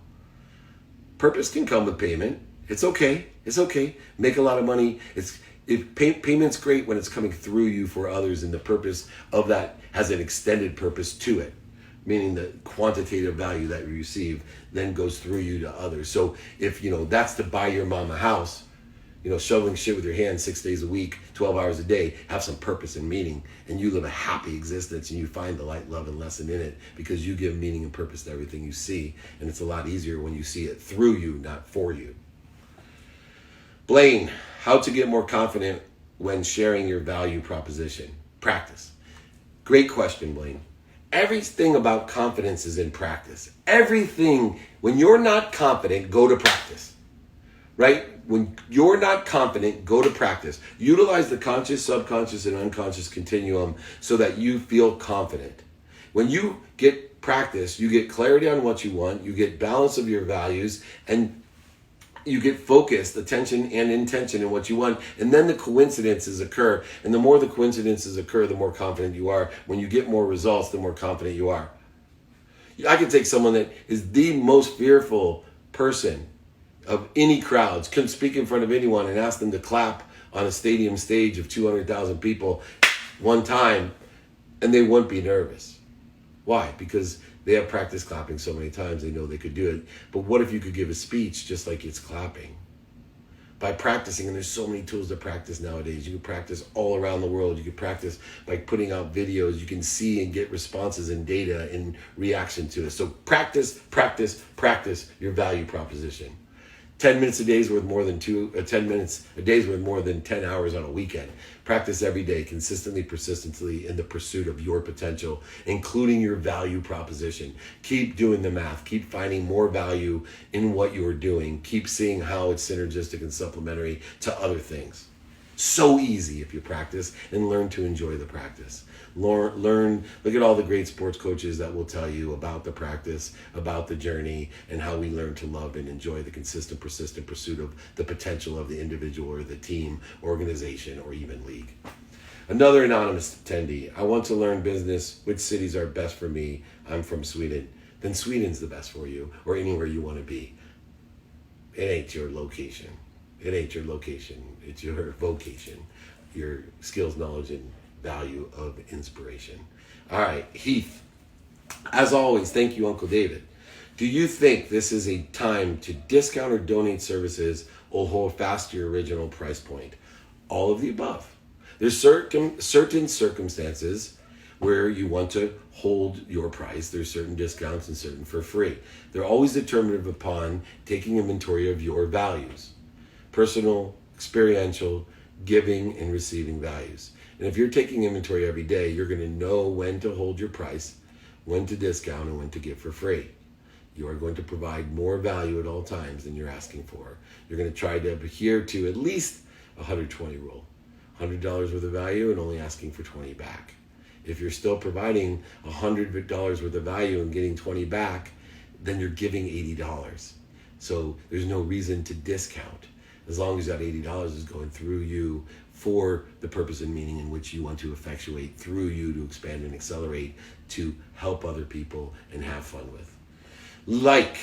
B: Purpose can come with payment. It's okay. It's okay. Make a lot of money. Payment's great when it's coming through you for others, and the purpose of that has an extended purpose to it, meaning the quantitative value that you receive then goes through you to others. So if, that's to buy your mom a house, shoveling shit with your hands 6 days a week, 12 hours a day, have some purpose and meaning, and you live a happy existence and you find the light, love, and lesson in it because you give meaning and purpose to everything you see. And it's a lot easier when you see it through you, not for you. Blaine, how to get more confident when sharing your value proposition. Practice. Great question, Blaine. Everything about confidence is in practice. Everything, when you're not confident, go to practice. Right? When you're not confident, go to practice. Utilize the conscious, subconscious, and unconscious continuum so that you feel confident. When you get practice, you get clarity on what you want, you get balance of your values, and you get focused, attention, and intention in what you want. And then the coincidences occur. And the more the coincidences occur, the more confident you are. When you get more results, the more confident you are. I could take someone that is the most fearful person of any crowds, couldn't speak in front of anyone, and ask them to clap on a stadium stage of 200,000 people one time, and they wouldn't be nervous. Why? Because they have practiced clapping so many times, they know they could do it. But what if you could give a speech just like it's clapping? By practicing, and there's so many tools to practice nowadays. You can practice all around the world. You can practice by putting out videos. You can see and get responses and data in reaction to it. So practice your value proposition. 10 minutes a day is worth more than 10 minutes a day is worth more than 10 hours on a weekend. Practice every day, consistently, persistently, in the pursuit of your potential, including your value proposition. Keep doing the math. Keep finding more value in what you are doing. Keep seeing how it's synergistic and supplementary to other things. So easy if you practice and learn to enjoy the practice. Learn, look at all the great sports coaches that will tell you about the practice, about the journey, and how we learn to love and enjoy the consistent, persistent pursuit of the potential of the individual or the team, organization, or even league. Another anonymous attendee. I want to learn business. Which cities are best for me? I'm from Sweden. Then Sweden's the best for you, or anywhere you want to be. It ain't your location. It ain't your location. It's your vocation, your skills, knowledge, and value of inspiration. All right, Heath. As always, thank you, Uncle David. Do you think this is a time to discount or donate services or hold fast to your original price point? All of the above. There's certain circumstances where you want to hold your price. There's certain discounts and certain for free. They're always determinative upon taking inventory of your values. Personal, experiential, giving, and receiving values. And if you're taking inventory every day, you're going to know when to hold your price, when to discount, and when to give for free. You are going to provide more value at all times than you're asking for. You're going to try to adhere to at least a 120 rule. $100 worth of value and only asking for 20 back. If you're still providing $100 worth of value and getting 20 back, then you're giving $80. So there's no reason to discount, as long as that $80 is going through you for the purpose and meaning in which you want to effectuate through you to expand and accelerate, to help other people and have fun with. Like,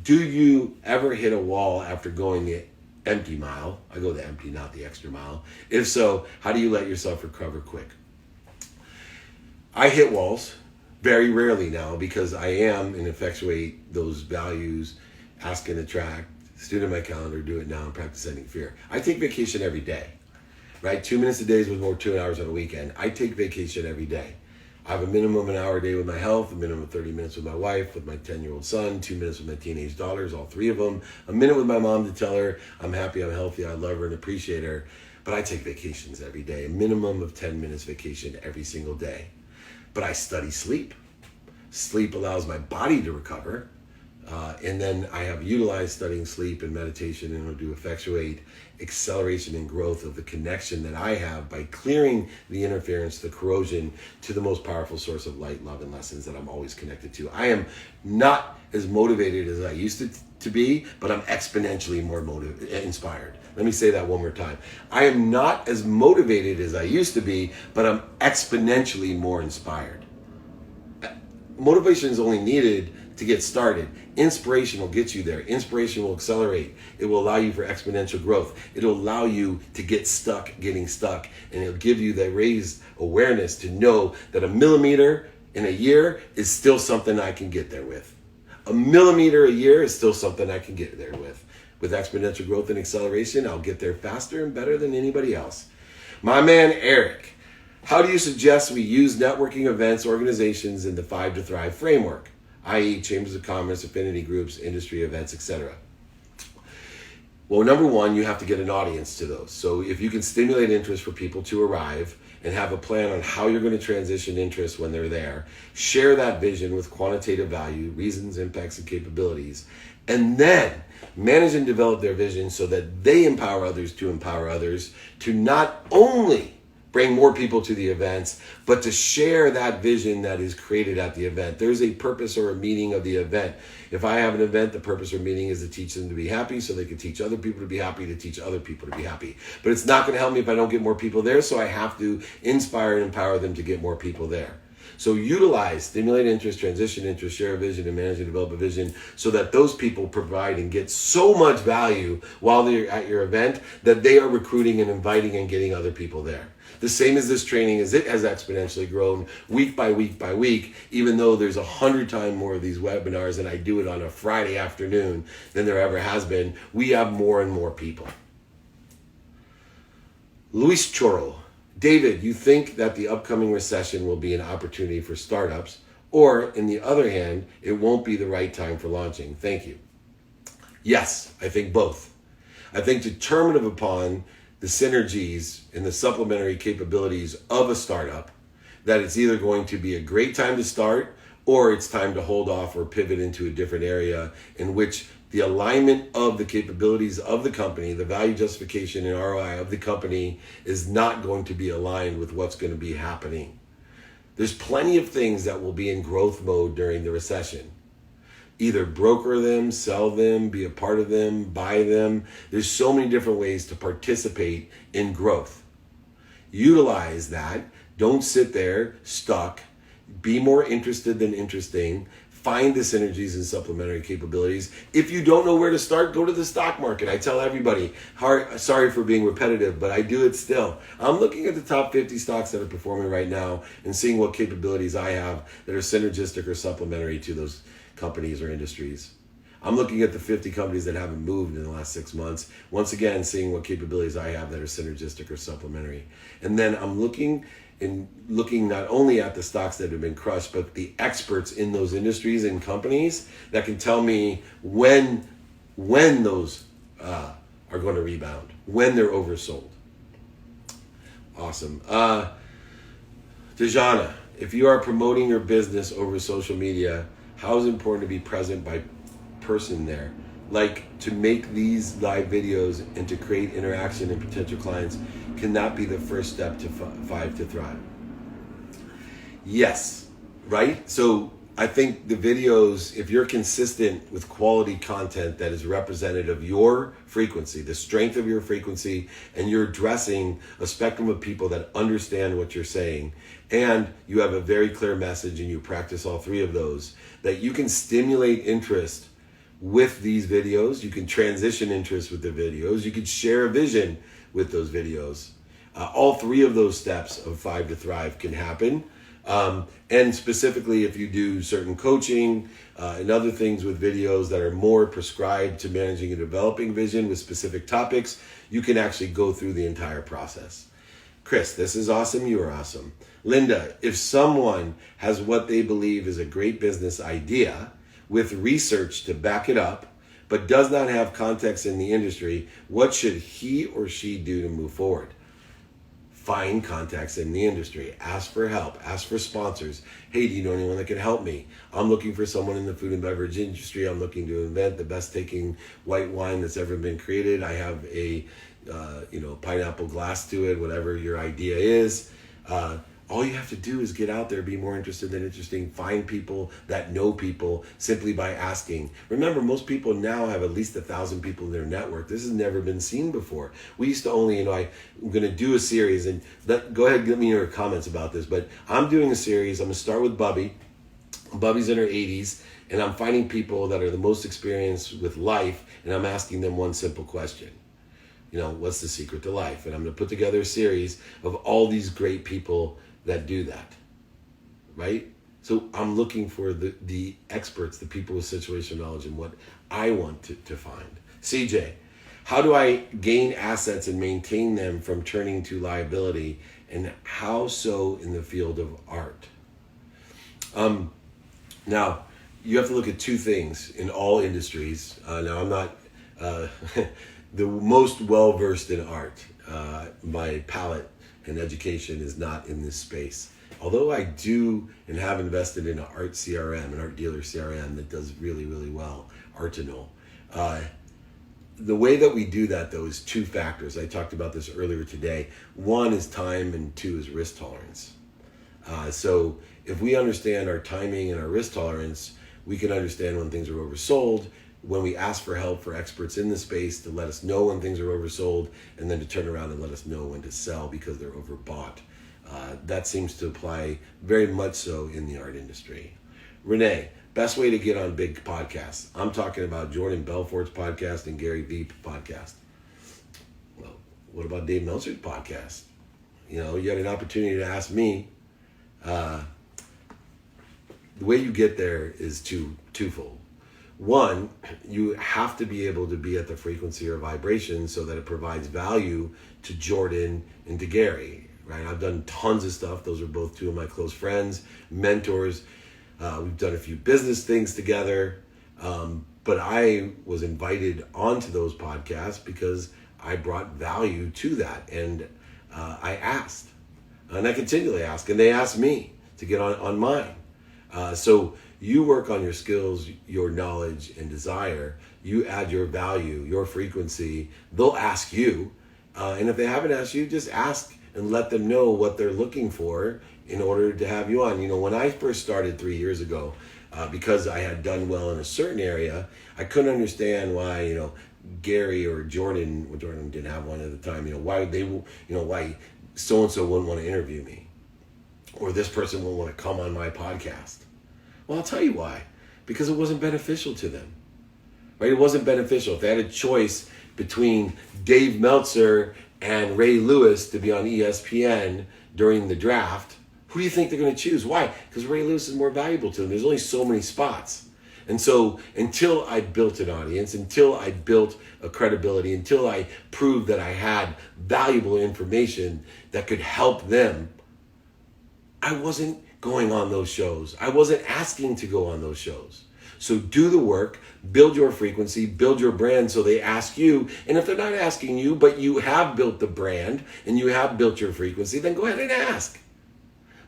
B: do you ever hit a wall after going the empty mile? I go the empty, not the extra mile. If so, how do you let yourself recover quick? I hit walls very rarely now, because I am and effectuate those values, ask and attract, student my calendar, do it now, and practice ending fear. I take vacation every day, right? 2 minutes a day is more 2 hours on a weekend. I take vacation every day. I have a minimum of an hour a day with my health, a minimum of 30 minutes with my wife, with my 10-year-old son, 2 minutes with my teenage daughters, all three of them, a minute with my mom to tell her I'm happy, I'm healthy, I love her and appreciate her. But I take vacations every day, a minimum of 10 minutes vacation every single day. But I study sleep. Sleep allows my body to recover. And then I have utilized studying sleep and meditation in order to effectuate acceleration and growth of the connection that I have by clearing the interference, the corrosion, to the most powerful source of light, love, and lessons that I'm always connected to. I am not as motivated as I used to be, but I'm exponentially more inspired. Let me say that one more time. I am not as motivated as I used to be, but I'm exponentially more inspired. Motivation is only needed to get started. Inspiration will get you there. Inspiration will accelerate. It will allow you for exponential growth. It'll allow you to get stuck getting stuck, and it'll give you that raised awareness to know that a millimeter in a year is still something I can get there with. A millimeter a year is still something I can get there with. With exponential growth and acceleration, I'll get there faster and better than anybody else. My man Eric, how do you suggest we use networking events, organizations in the 5 to Thrive framework, i.e. chambers of commerce, affinity groups, industry events, etc.? Well, number one, you have to get an audience to those. So if you can stimulate interest for people to arrive and have a plan on how you're going to transition interest when they're there, share that vision with quantitative value, reasons, impacts, and capabilities, and then manage and develop their vision so that they empower others to not only bring more people to the events, but to share that vision that is created at the event. There's a purpose or a meaning of the event. If I have an event, the purpose or meaning is to teach them to be happy so they can teach other people to be happy, to teach other people to be happy. But it's not going to help me if I don't get more people there, so I have to inspire and empower them to get more people there. So utilize, stimulate interest, transition interest, share a vision, and manage and develop a vision so that those people provide and get so much value while they're at your event that they are recruiting and inviting and getting other people there. The same as this training, as it has exponentially grown week by week by week, even though there's 100 times more of these webinars and I do it on a Friday afternoon than there ever has been, we have more and more people. Luis Choro. David, you think that the upcoming recession will be an opportunity for startups, or, in the other hand, it won't be the right time for launching? Thank you. Yes, I think both. I think determinative upon the synergies and the supplementary capabilities of a startup, that it's either going to be a great time to start, or it's time to hold off or pivot into a different area in which the alignment of the capabilities of the company, the value justification and ROI of the company is not going to be aligned with what's going to be happening. There's plenty of things that will be in growth mode during the recession. Either broker them, sell them, be a part of them, buy them. There's so many different ways to participate in growth. Utilize that. Don't sit there stuck. Be more interested than interesting. Find the synergies and supplementary capabilities. If you don't know where to start, go to the stock market. I tell everybody, sorry for being repetitive, but I do it still. I'm looking at the top 50 stocks that are performing right now and seeing what capabilities I have that are synergistic or supplementary to those companies or industries. I'm looking at the 50 companies that haven't moved in the last 6 months. Once again, seeing what capabilities I have that are synergistic or supplementary. And then I'm looking not only at the stocks that have been crushed, but the experts in those industries and companies that can tell me when those are going to rebound, when they're oversold. Awesome. Dejana, if you are promoting your business over social media, how is it important to be present by person there? Like, to make these live videos and to create interaction and potential clients, can that be the first step to 5 to Thrive? Yes, right? So I think the videos, if you're consistent with quality content that is representative of your frequency, the strength of your frequency, and you're addressing a spectrum of people that understand what you're saying, and you have a very clear message and you practice all three of those, that you can stimulate interest with these videos, you can transition interest with the videos, you can share a vision with those videos. All three of those steps of 5 to Thrive can happen. And specifically, if you do certain coaching and other things with videos that are more prescribed to managing and developing vision with specific topics, you can actually go through the entire process. Chris, this is awesome. You are awesome. Linda, if someone has what they believe is a great business idea with research to back it up, but does not have context in the industry, what should he or she do to move forward? Find contacts in the industry. Ask for help. Ask for sponsors. Hey, do you know anyone that can help me? I'm looking for someone in the food and beverage industry. I'm looking to invent the best tasting white wine that's ever been created. I have a pineapple glass to it, whatever your idea is. All you have to do is get out there, be more interested than interesting, find people that know people simply by asking. Remember, most people now have at least 1,000 people in their network. This has never been seen before. We used to only, I'm going to do a series, and go ahead and give me your comments about this, but I'm doing a series. I'm going to start with Bubby. Bubby's in her 80s, and I'm finding people that are the most experienced with life, and I'm asking them one simple question. What's the secret to life? And I'm going to put together a series of all these great people that do that, right? So I'm looking for the experts, the people with situational knowledge, and what I want to find. CJ, how do I gain assets and maintain them from turning to liability, and how so in the field of art? Now, you have to look at two things in all industries. Now, I'm not the most well-versed in art. My palette and education is not in this space. Although I do and have invested in an art CRM, an art dealer CRM that does really, really well, Artinol. The way that we do that, though, is two factors. I talked about this earlier today. One is time, and two is risk tolerance. So if we understand our timing and our risk tolerance, we can understand when things are oversold, when we ask for help for experts in the space to let us know when things are oversold, and then to turn around and let us know when to sell because they're overbought. That seems to apply very much so in the art industry. Renee, best way to get on big podcasts. I'm talking about Jordan Belfort's podcast and Gary Vee's podcast. Well, what about Dave Meltzer's podcast? You had an opportunity to ask me. The way you get there is twofold. One, you have to be able to be at the frequency or vibration so that it provides value to Jordan and to Gary, right? I've done tons of stuff. Those are both two of my close friends, mentors. We've done a few business things together. But I was invited onto those podcasts because I brought value to that. And I asked, and I continually ask, and they asked me to get on mine. So you work on your skills, your knowledge, and desire. You add your value, your frequency. They'll ask you. And if they haven't asked you, just ask and let them know what they're looking for in order to have you on. When I first started 3 years ago, because I had done well in a certain area, I couldn't understand why, Gary or Jordan, well, Jordan didn't have one at the time, why so-and-so wouldn't want to interview me. Or this person wouldn't want to come on my podcast. Well, I'll tell you why. Because it wasn't beneficial to them. Right? It wasn't beneficial. If they had a choice between Dave Meltzer and Ray Lewis to be on ESPN during the draft, who do you think they're going to choose? Why? Because Ray Lewis is more valuable to them. There's only so many spots. And so until I built an audience, until I built a credibility, until I proved that I had valuable information that could help them, I wasn't going on those shows. I wasn't asking to go on those shows. So do the work, build your frequency, build your brand so they ask you. And if they're not asking you, but you have built the brand and you have built your frequency, then go ahead and ask.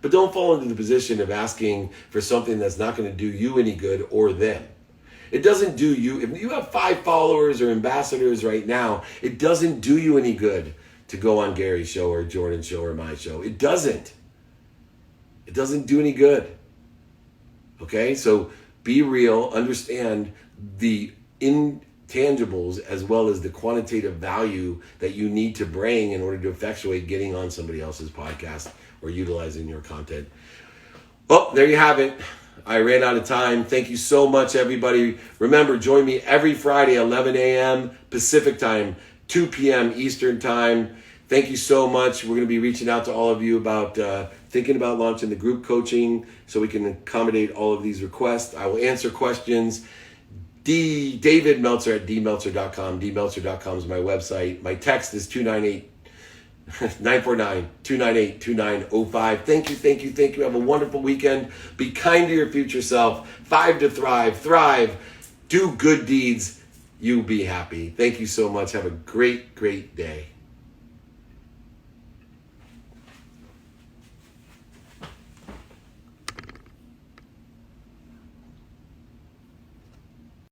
B: But don't fall into the position of asking for something that's not going to do you any good or them. It doesn't do you, if you have 5 followers or ambassadors right now, it doesn't do you any good to go on Gary's show or Jordan's show or my show. It doesn't. It doesn't do any good. Okay? So be real, understand the intangibles as well as the quantitative value that you need to bring in order to effectuate getting on somebody else's podcast or utilizing your content. Oh, there you have it. I ran out of time. Thank you so much, everybody. Remember, join me every Friday, 11 a.m. Pacific time, 2 p.m. Eastern time. Thank you so much. We're going to be reaching out to all of you about thinking about launching the group coaching so we can accommodate all of these requests. I will answer questions. David Meltzer at dmeltzer.com. dmeltzer.com is my website. My text is 949-298-2905. Thank you. Have a wonderful weekend. Be kind to your future self. 5 to thrive. Thrive. Do good deeds. You be happy. Thank you so much. Have a great day.